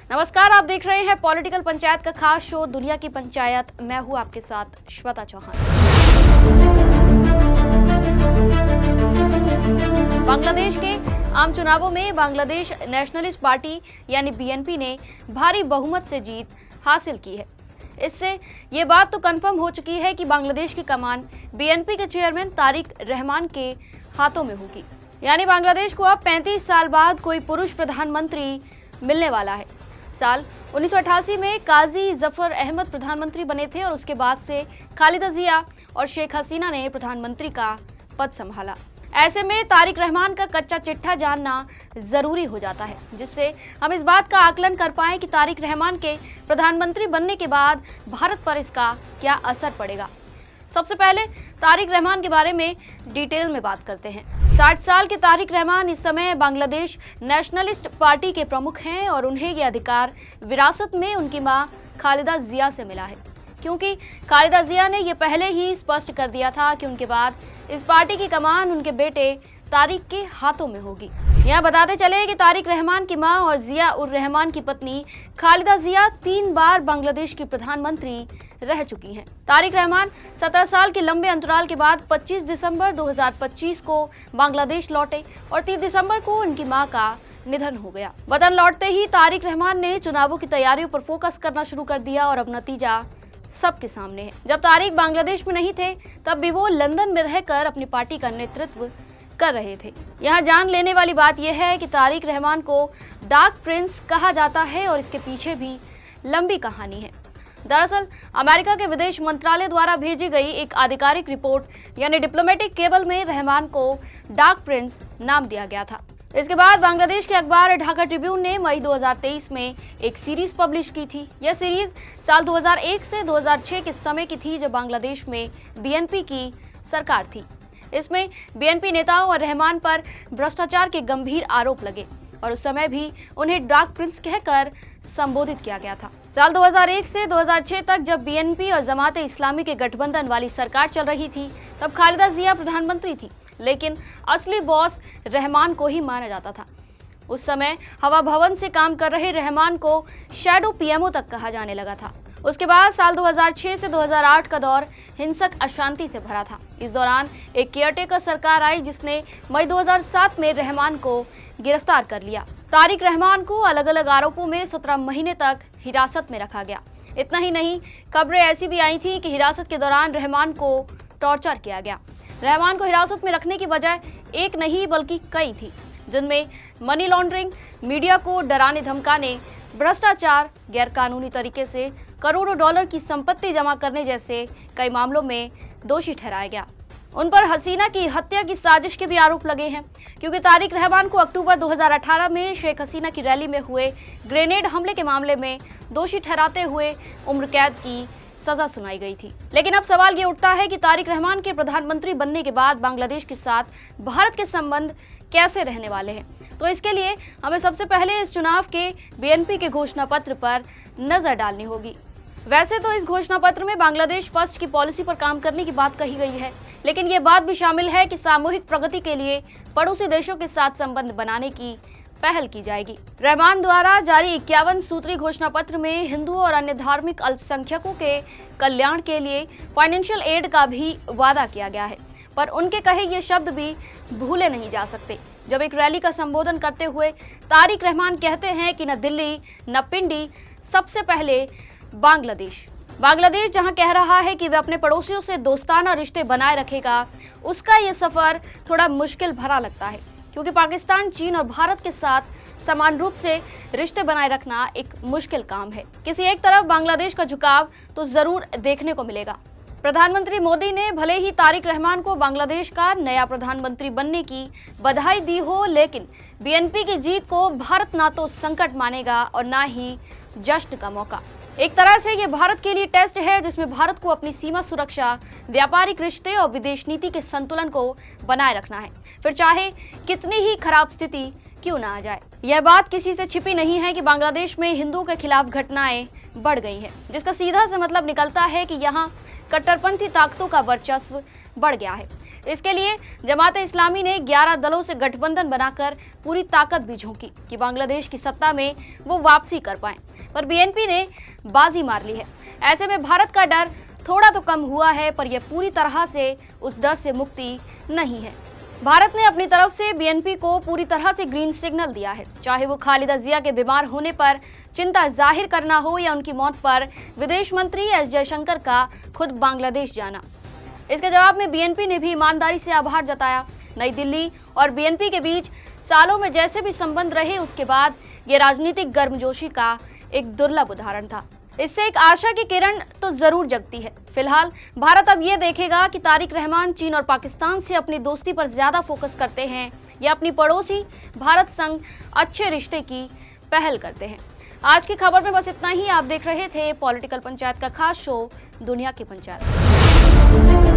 नमस्कार, आप देख रहे हैं पॉलिटिकल पंचायत का खास शो दुनिया की पंचायत। मैं हूं आपके साथ श्वेता चौहान। बांग्लादेश के आम चुनावों में बांग्लादेश नेशनलिस्ट पार्टी यानी बीएनपी ने भारी बहुमत से जीत हासिल की है। इससे ये बात तो कंफर्म हो चुकी है कि बांग्लादेश की कमान बीएनपी के चेयरमैन तारिक रहमान के हाथों में होगी। यानी बांग्लादेश को अब 35 साल बाद कोई पुरुष प्रधानमंत्री मिलने वाला है। साल 1988 में काजी जफर अहमद प्रधानमंत्री बने थे और उसके बाद से खालिदा जिया और शेख हसीना ने प्रधानमंत्री का पद संभाला। ऐसे में तारिक रहमान का कच्चा चिट्ठा जानना जरूरी हो जाता है, जिससे हम इस बात का आकलन कर पाएं कि तारिक रहमान के प्रधानमंत्री बनने के बाद भारत पर इसका क्या असर पड़ेगा। सबसे पहले तारिक रहमान के बारे में डिटेल में बात करते हैं। 60 साल के तारिक रहमान इस समय बांग्लादेश नेशनलिस्ट पार्टी के प्रमुख हैं और उन्हें यह अधिकार विरासत में उनकी मां खालिदा जिया से मिला है, क्योंकि खालिदा जिया ने यह पहले ही स्पष्ट कर दिया था कि उनके बाद इस पार्टी की कमान उनके बेटे तारिक के हाथों में होगी। यहाँ बताते चले कि तारिक रहमान की मां और जिया उर रहमान की पत्नी खालिदा जिया 3 बार बांग्लादेश की प्रधानमंत्री रह चुकी हैं। तारिक रहमान 17 साल के लंबे अंतराल के बाद 25 दिसंबर 2025 को बांग्लादेश लौटे और 30 दिसंबर को उनकी मां का निधन हो गया। वतन लौटते ही तारिक रहमान ने चुनावों की तैयारियों पर फोकस करना शुरू कर दिया और अब नतीजा सबके सामने है। जब तारिक बांग्लादेश में नहीं थे तब भी वो लंदन में रहकर अपनी पार्टी का नेतृत्व कर रहे थे। यहाँ जान लेने वाली बात यह है कि तारिक रहमान को डार्क प्रिंस कहा जाता है और इसके पीछे भी लंबी कहानी है। दरअसल अमेरिका के विदेश मंत्रालय द्वारा भेजी गई एक आधिकारिक रिपोर्ट यानी डिप्लोमेटिक केबल में रहमान को डार्क प्रिंस नाम दिया गया था। इसके बाद बांग्लादेश के अखबार ढाका ट्रिब्यून ने मई 2023 में एक सीरीज पब्लिश की थी। यह सीरीज साल 2001 से 2006 के समय की थी, जब बांग्लादेश में बीएनपी की सरकार थी। इसमें बीएनपी नेताओं और रहमान पर भ्रष्टाचार के गंभीर आरोप लगे और उस समय भी उन्हें डार्क प्रिंस कहकर संबोधित किया गया था। साल 2001 से 2006 तक जब बीएनपी और जमात इस्लामी के गठबंधन वाली सरकार चल रही थी, तब खालिदा जिया प्रधानमंत्री थी, लेकिन असली बॉस रहमान को ही माना जाता था। उस समय हवा भवन से काम कर रहे रहमान को शैडो पीएमओ तक कहा जाने लगा था। उसके बाद साल 2006 से 2008 का दौर हिंसक अशांति से भरा था। इस दौरान एक केयरटेकर सरकार आई जिसने मई 2007 में रहमान को गिरफ्तार कर लिया। तारिक रहमान को अलग अलग आरोपों में 17 महीने तक हिरासत में रखा गया। इतना ही नहीं, खबरें ऐसी भी आई थी कि हिरासत के दौरान रहमान को टॉर्चर किया गया। रहमान को हिरासत में रखने की वजह एक नहीं बल्कि कई थी, जिनमें मनी लॉन्ड्रिंग, मीडिया को डराने धमकाने, भ्रष्टाचार, गैरकानूनी तरीके से करोड़ों डॉलर की संपत्ति जमा करने जैसे कई मामलों में दोषी ठहराया गया। उन पर हसीना की हत्या की साजिश के भी आरोप लगे हैं, क्योंकि तारिक रहमान को अक्टूबर 2018 में शेख हसीना की रैली में हुए ग्रेनेड हमले के मामले में दोषी ठहराते हुए उम्र कैद की सजा सुनाई गई थी। लेकिन अब सवाल ये उठता है कि तारिक रहमान के प्रधानमंत्री बनने के बाद बांग्लादेश के साथ भारत के संबंध कैसे रहने वाले हैं। तो इसके लिए हमें सबसे पहले इस चुनाव के बीएनपी के घोषणा पत्र पर नजर डालनी होगी। वैसे तो इस घोषणा पत्र में बांग्लादेश फर्स्ट की पॉलिसी पर काम करने की बात कही गई है, लेकिन ये बात भी शामिल है कि सामूहिक प्रगति के लिए पड़ोसी देशों के साथ संबंध बनाने की पहल की जाएगी। रहमान द्वारा जारी 51 सूत्री घोषणा पत्र में हिंदुओं और अन्य धार्मिक अल्पसंख्यकों के कल्याण के लिए फाइनेंशियल एड का भी वादा किया गया है, पर उनके कहे ये शब्द भी भूले नहीं जा सकते। जब एक रैली का संबोधन करते हुए तारिक रहमान कहते हैं कि न दिल्ली न पिंडी, सबसे पहले बांग्लादेश जहां कह रहा है कि वह अपने पड़ोसियों से दोस्ताना रिश्ते बनाए रखेगा, उसका ये सफर थोड़ा मुश्किल भरा लगता है, क्योंकि पाकिस्तान, चीन और भारत के साथ समान रूप से रिश्ते बनाए रखना एक मुश्किल काम है। किसी एक तरफ बांग्लादेश का झुकाव तो जरूर देखने को मिलेगा। प्रधानमंत्री मोदी ने भले ही तारिक रहमान को बांग्लादेश का नया प्रधानमंत्री बनने की बधाई दी हो, लेकिन बीएनपी की जीत को भारत ना तो संकट मानेगा और ना ही जश्न का मौका। एक तरह से ये भारत के लिए टेस्ट है, जिसमें भारत को अपनी सीमा सुरक्षा, व्यापारिक रिश्ते और विदेश नीति के संतुलन को बनाए रखना है, फिर चाहे कितनी ही खराब स्थिति क्यों ना आ जाए। यह बात किसी से छिपी नहीं है कि बांग्लादेश में हिंदुओं के खिलाफ घटनाएं बढ़ गई हैं, जिसका सीधा सा मतलब निकलता है कि यहाँ कट्टरपंथी ताकतों का वर्चस्व बढ़ गया है। इसके लिए जमात इस्लामी ने 11 दलों से गठबंधन बनाकर पूरी ताकत भी झोंकी कि बांग्लादेश की सत्ता में वो वापसी कर पाएं, पर बीएनपी ने बाजी मार ली है। ऐसे में भारत का डर थोड़ा तो कम हुआ है, पर यह पूरी तरह से उस डर से मुक्ति नहीं है। भारत ने अपनी तरफ से बीएनपी को पूरी तरह से ग्रीन सिग्नल दिया है, चाहे वो खालिदा जिया के बीमार होने पर चिंता जाहिर करना हो या उनकी मौत पर विदेश मंत्री एस जयशंकर का खुद बांग्लादेश जाना। इसके जवाब में बीएनपी ने भी ईमानदारी से आभार जताया। नई दिल्ली और बीएनपी के बीच सालों में जैसे भी संबंध रहे, उसके बाद ये राजनीतिक गर्मजोशी का एक दुर्लभ उदाहरण था। इससे एक आशा की किरण तो जरूर जगती है। फिलहाल भारत अब ये देखेगा कि तारिक रहमान चीन और पाकिस्तान से अपनी दोस्ती पर ज्यादा फोकस करते हैं या अपनी पड़ोसी भारत संग अच्छे रिश्ते की पहल करते हैं। आज की खबर में बस इतना ही। आप देख रहे थे पॉलिटिकल पंचायत का खास शो दुनिया की पंचायत।